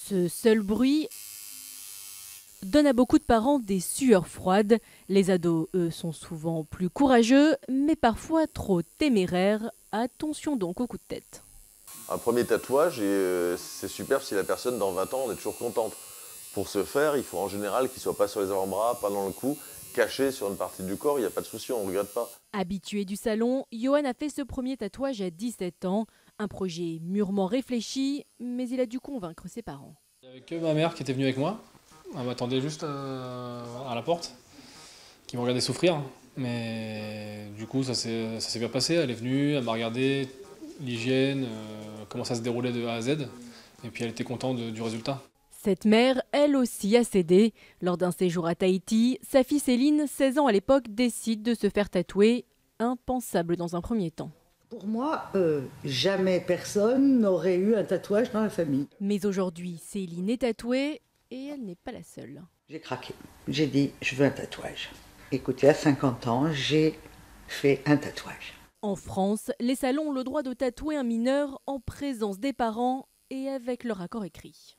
Ce seul bruit donne à beaucoup de parents des sueurs froides. Les ados, eux, sont souvent plus courageux, mais parfois trop téméraires. Attention donc au coup de tête. Un premier tatouage, c'est super si la personne, dans 20 ans, on est toujours contente. Pour ce faire, il faut en général qu'il ne soit pas sur les avant-bras, pas dans le cou, caché sur une partie du corps, il n'y a pas de souci, on ne regrette pas. Habitué du salon, Johan a fait ce premier tatouage à 17 ans. Un projet mûrement réfléchi, mais il a dû convaincre ses parents. Il n'y avait que ma mère qui était venue avec moi. Elle m'attendait juste à la porte, qui me regardait souffrir. Mais du coup, ça s'est bien passé. Elle est venue, elle m'a regardé, l'hygiène, comment ça se déroulait de A à Z. Et puis elle était contente du résultat. Cette mère, elle aussi, a cédé. Lors d'un séjour à Tahiti, sa fille Céline, 16 ans à l'époque, décide de se faire tatouer. Impensable dans un premier temps. Pour moi, jamais personne n'aurait eu un tatouage dans la famille. Mais aujourd'hui, Céline est tatouée et elle n'est pas la seule. J'ai craqué. J'ai dit, je veux un tatouage. Écoutez, à 50 ans, j'ai fait un tatouage. En France, les salons ont le droit de tatouer un mineur en présence des parents et avec leur accord écrit.